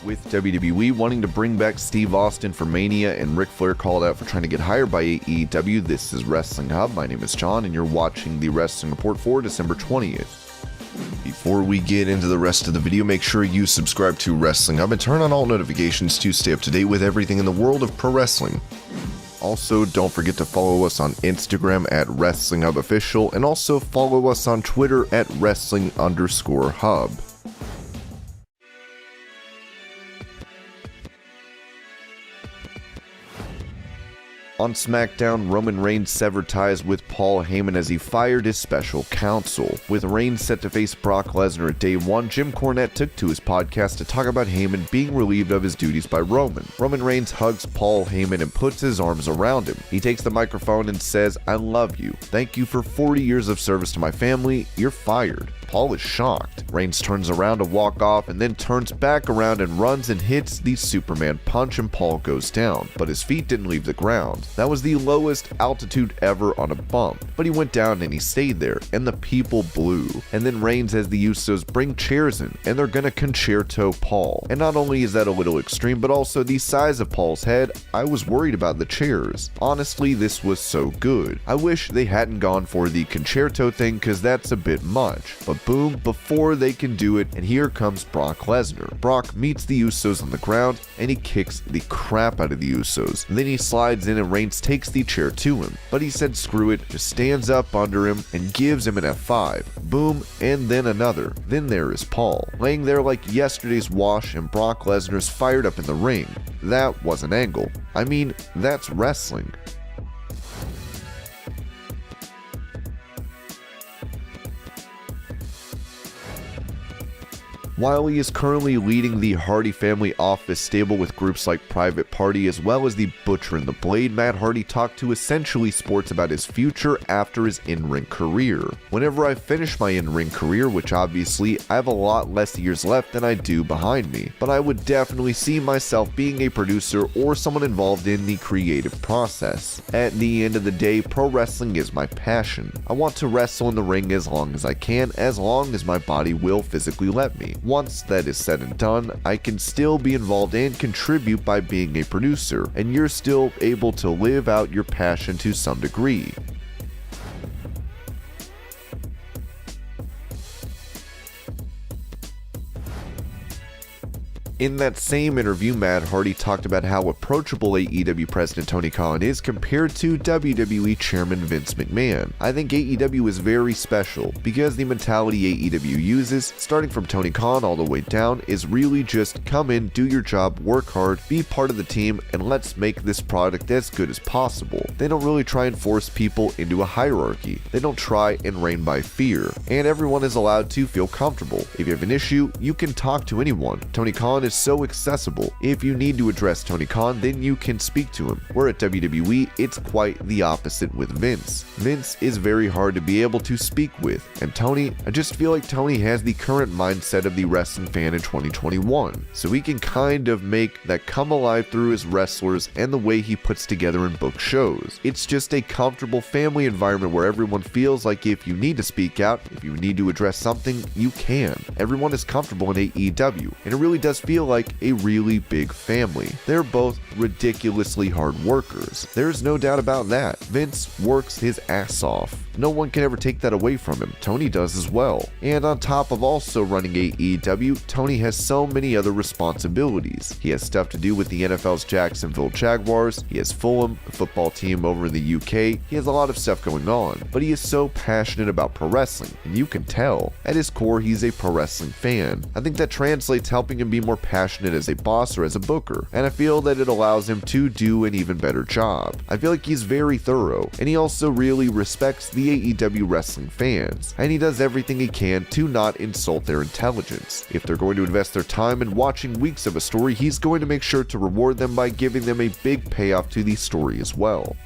With WWE wanting to bring back Steve Austin for Mania and Ric Flair called out for trying to get hired by AEW, this is Wrestling Hub. My name is John and you're watching the Wrestling Report for December 20th. Before we get into the rest of the video, make sure you subscribe to Wrestling Hub and turn on all notifications to stay up to date with everything in the world of pro wrestling. Also, don't forget to follow us on Instagram at Wrestling Hub Official and also follow us on Twitter at Wrestling_Hub. On SmackDown, Roman Reigns severed ties with Paul Heyman as he fired his special counsel. With Reigns set to face Brock Lesnar at Day 1, Jim Cornette took to his podcast to talk about Heyman being relieved of his duties by Roman. Roman Reigns hugs Paul Heyman and puts his arms around him. He takes the microphone and says, "I love you. Thank you for 40 years of service to my family. You're fired." Paul is shocked. Reigns turns around to walk off and then turns back around and runs and hits the Superman punch and Paul goes down, but his feet didn't leave the ground. That was the lowest altitude ever on a bump, but he went down and he stayed there and the people boo. And then Reigns has the Usos bring chairs in and they're gonna concerto Paul. And not only is that a little extreme, but also the size of Paul's head, I was worried about the chairs. Honestly, this was so good. I wish they hadn't gone for the concerto thing cause that's a bit much. But boom, before they can do it, and here comes Brock Lesnar. Brock meets the Usos on the ground and he kicks the crap out of the Usos. Then he slides in and Reigns takes the chair to him, but he said screw it, just stands up under him and gives him an F5. Boom, and then another. Then there is Paul, laying there like yesterday's wash and Brock Lesnar's fired up in the ring. That was an angle. I mean, that's wrestling. While he is currently leading the Hardy family office stable with groups like Private Party as well as the Butcher and the Blade, Matt Hardy talked to Essentially Sports about his future after his in-ring career. "Whenever I finish my in-ring career, which obviously I have a lot less years left than I do behind me, but I would definitely see myself being a producer or someone involved in the creative process. At the end of the day, pro wrestling is my passion. I want to wrestle in the ring as long as I can, as long as my body will physically let me. Once that is said and done, I can still be involved and contribute by being a producer, and you're still able to live out your passion to some degree." In that same interview, Matt Hardy talked about how approachable AEW President Tony Khan is compared to WWE Chairman Vince McMahon. "I think AEW is very special because the mentality AEW uses, starting from Tony Khan all the way down, is really just come in, do your job, work hard, be part of the team, and let's make this product as good as possible. They don't really try and force people into a hierarchy. They don't try and reign by fear. And everyone is allowed to feel comfortable. If you have an issue, you can talk to anyone. Tony Khan is so accessible. If you need to address Tony Khan, then you can speak to him. Where at WWE, it's quite the opposite with Vince. Vince is very hard to be able to speak with. And Tony, I just feel like Tony has the current mindset of the wrestling fan in 2021. So he can kind of make that come alive through his wrestlers and the way he puts together and book shows. It's just a comfortable family environment where everyone feels like if you need to speak out, if you need to address something, you can. Everyone is comfortable in AEW, and it really does feel like a really big family. They're both ridiculously hard workers. There's no doubt about that. Vince works his ass off. No one can ever take that away from him. Tony does as well. And on top of also running AEW, Tony has so many other responsibilities. He has stuff to do with the NFL's Jacksonville Jaguars. He has Fulham, a football team over in the UK. He has a lot of stuff going on. But he is so passionate about pro wrestling, and you can tell. At his core, he's a pro wrestling fan. I think that translates helping him be more passionate as a boss or as a booker. And I feel that it allows him to do an even better job. I feel like he's very thorough, and he also really respects the AEW wrestling fans, and he does everything he can to not insult their intelligence. If they're going to invest their time in watching weeks of a story, he's going to make sure to reward them by giving them a big payoff to the story as well.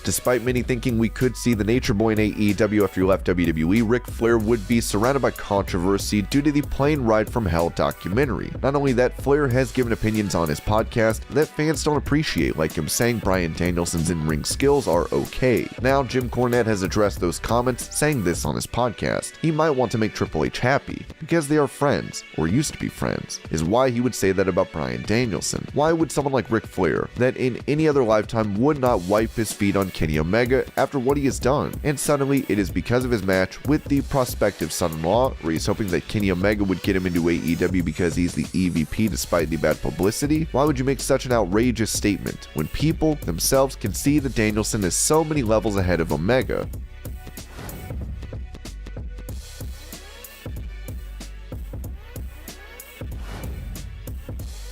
Despite many thinking we could see the Nature Boy in AEW after he left WWE, Ric Flair would be surrounded by controversy due to the Plane Ride from Hell documentary. Not only that, Flair has given opinions on his podcast that fans don't appreciate, like him saying Bryan Danielson's in-ring skills are okay. Now, Jim Cornette has addressed those comments, saying this on his podcast. He might want to make Triple H happy, because they are friends, or used to be friends, is why he would say that about Bryan Danielson. Why would someone like Ric Flair, that in any other lifetime would not wipe his feet on Kenny Omega after what he has done? And suddenly, it is because of his match with the prospective son-in-law, where he's hoping that Kenny Omega would get him into AEW because he's the EVP despite the bad publicity? Why would you make such an outrageous statement when people themselves can see that Danielson is so many levels ahead of Omega?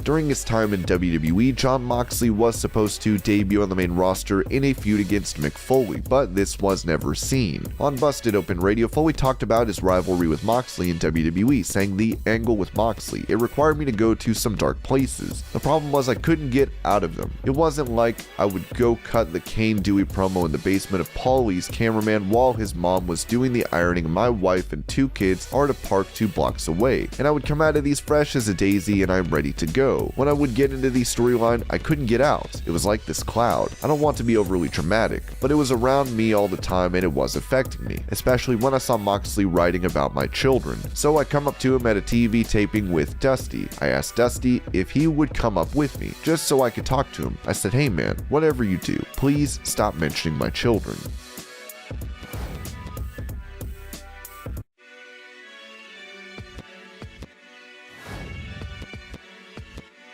During his time in WWE, Jon Moxley was supposed to debut on the main roster in a feud against Mick Foley, but this was never seen. On Busted Open Radio, Foley talked about his rivalry with Moxley in WWE, saying the angle with Moxley, it required me to go to some dark places. The problem was I couldn't get out of them. It wasn't like I would go cut the Kane Dewey promo in the basement of Paulie's cameraman while his mom was doing the ironing and my wife and 2 kids are at a park 2 blocks away, and I would come out of these fresh as a daisy and I'm ready to go. When I would get into the storyline, I couldn't get out. It was like this cloud. I don't want to be overly dramatic, but it was around me all the time and it was affecting me, especially when I saw Moxley writing about my children. So I come up to him at a TV taping with Dusty. I asked Dusty if he would come up with me, just so I could talk to him. I said, hey man, whatever you do, please stop mentioning my children.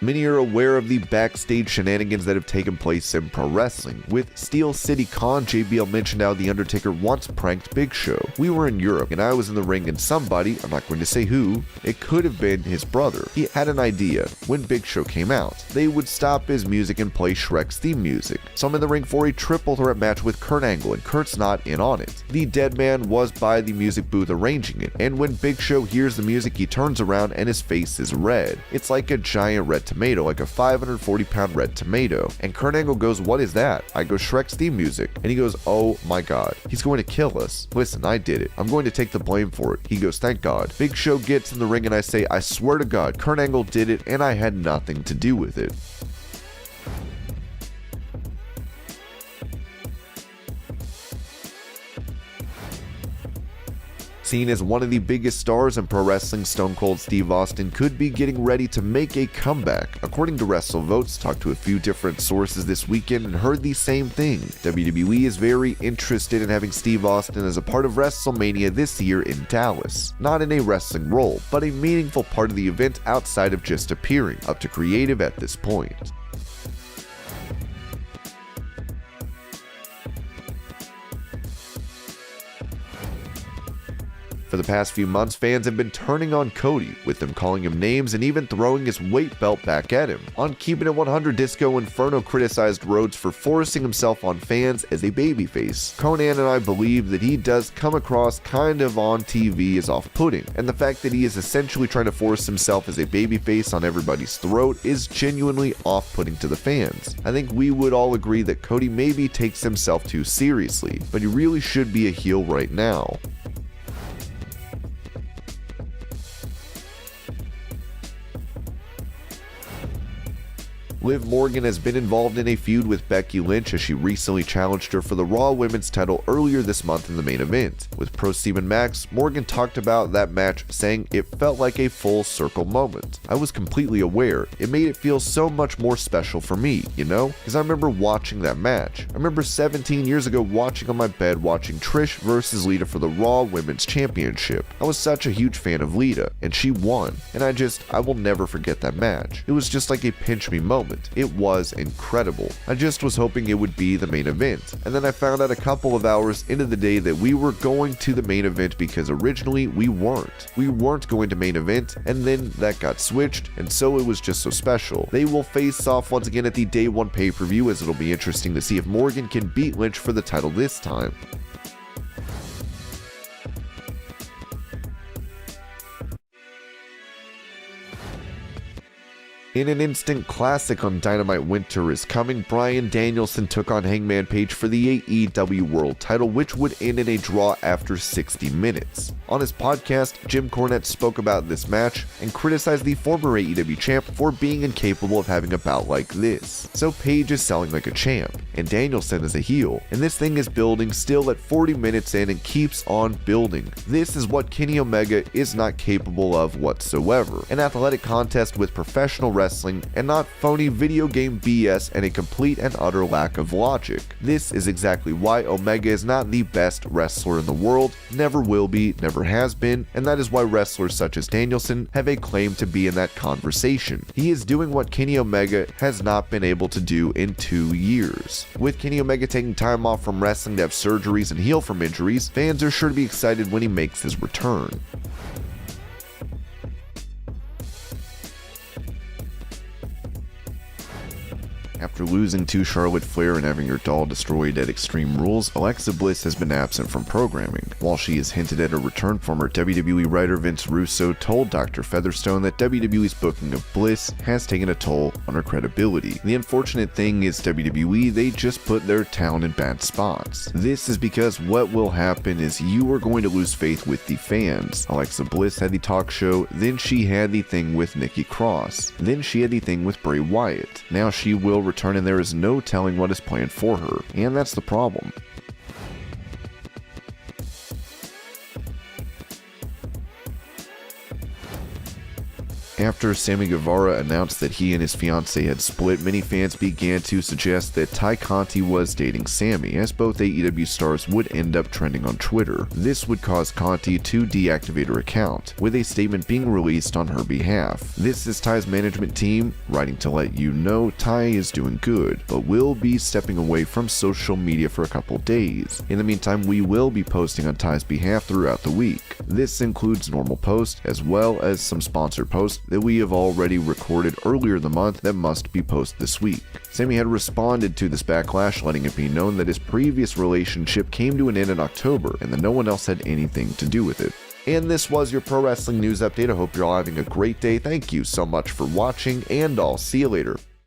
Many are aware of the backstage shenanigans that have taken place in pro wrestling. With Steel City Con, JBL mentioned how The Undertaker once pranked Big Show. We were in Europe and I was in the ring and somebody, I'm not going to say who, it could have been his brother. He had an idea. When Big Show came out, they would stop his music and play Shrek's theme music. So I'm in the ring for a triple threat match with Kurt Angle and Kurt's not in on it. The dead man was by the music booth arranging it, and when Big Show hears the music he turns around and his face is red. It's like a giant red tomato, like a 540-pound red tomato. And Kurt Angle goes, what is that? I go, Shrek's theme music. And he goes, oh my god, he's going to kill us. Listen, I did it. I'm going to take the blame for it. He goes, thank god. Big Show gets in the ring and I say, I swear to god, Kurt Angle did it and I had nothing to do with it. Seen as one of the biggest stars in pro wrestling, Stone Cold Steve Austin could be getting ready to make a comeback. According to WrestleVotes, talked to a few different sources this weekend and heard the same thing. WWE is very interested in having Steve Austin as a part of WrestleMania this year in Dallas. Not in a wrestling role, but a meaningful part of the event outside of just appearing, up to creative at this point. For the past few months, fans have been turning on Cody, with them calling him names and even throwing his weight belt back at him. On Keeping It 100, Disco Inferno criticized Rhodes for forcing himself on fans as a babyface. Conan and I believe that he does come across kind of on TV as off-putting, and the fact that he is essentially trying to force himself as a babyface on everybody's throat is genuinely off-putting to the fans. I think we would all agree that Cody maybe takes himself too seriously, but he really should be a heel right now. Liv Morgan has been involved in a feud with Becky Lynch as she recently challenged her for the Raw Women's title earlier this month in the main event. With Pro Steven Max, Morgan talked about that match, saying it felt like a full circle moment. I was completely aware. It made it feel so much more special for me, you know? Because I remember watching that match. I remember 17 years ago watching on my bed watching Trish versus Lita for the Raw Women's Championship. I was such a huge fan of Lita, and she won. And I will never forget that match. It was just like a pinch me moment. It was incredible. I just was hoping it would be the main event, and then I found out a couple of hours into the day that we were going to the main event because originally we weren't. We weren't going to main event, and then that got switched, and so it was just so special. They will face off once again at the Day 1 pay-per-view, as it'll be interesting to see if Morgan can beat Lynch for the title this time. In an instant classic on Dynamite Winter is Coming, Bryan Danielson took on Hangman Page for the AEW World title, which would end in a draw after 60 minutes. On his podcast, Jim Cornette spoke about this match and criticized the former AEW champ for being incapable of having a bout like this. So Page is selling like a champ, and Danielson is a heel, and this thing is building still at 40 minutes in and keeps on building. This is what Kenny Omega is not capable of whatsoever. An athletic contest with professional wrestling and not phony video game BS and a complete and utter lack of logic. This is exactly why Omega is not the best wrestler in the world, never will be, never has been, and that is why wrestlers such as Danielson have a claim to be in that conversation. He is doing what Kenny Omega has not been able to do in 2 years. With Kenny Omega taking time off from wrestling to have surgeries and heal from injuries, fans are sure to be excited when he makes his return. After losing to Charlotte Flair and having her doll destroyed at Extreme Rules, Alexa Bliss has been absent from programming. While she has hinted at a return, former WWE writer Vince Russo told Dr. Featherstone that WWE's booking of Bliss has taken a toll on her credibility. The unfortunate thing is WWE, they just put their talent in bad spots. This is because what will happen is you are going to lose faith with the fans. Alexa Bliss had the talk show, then she had the thing with Nikki Cross, then she had the thing with Bray Wyatt. Now she will return and there is no telling what is planned for her, and that's the problem. After Sammy Guevara announced that he and his fiancée had split, many fans began to suggest that Tay Conti was dating Sammy, as both AEW stars would end up trending on Twitter. This would cause Conti to deactivate her account, with a statement being released on her behalf. This is Tay's management team writing to let you know Tay is doing good, but will be stepping away from social media for a couple days. In the meantime, we will be posting on Tay's behalf throughout the week. This includes normal posts, as well as some sponsored posts that we have already recorded earlier in the month that must be posted this week. Sammy had responded to this backlash, letting it be known that his previous relationship came to an end in October and that no one else had anything to do with it. And this was your pro wrestling news update. I hope you're all having a great day. Thank you so much for watching, and I'll see you later.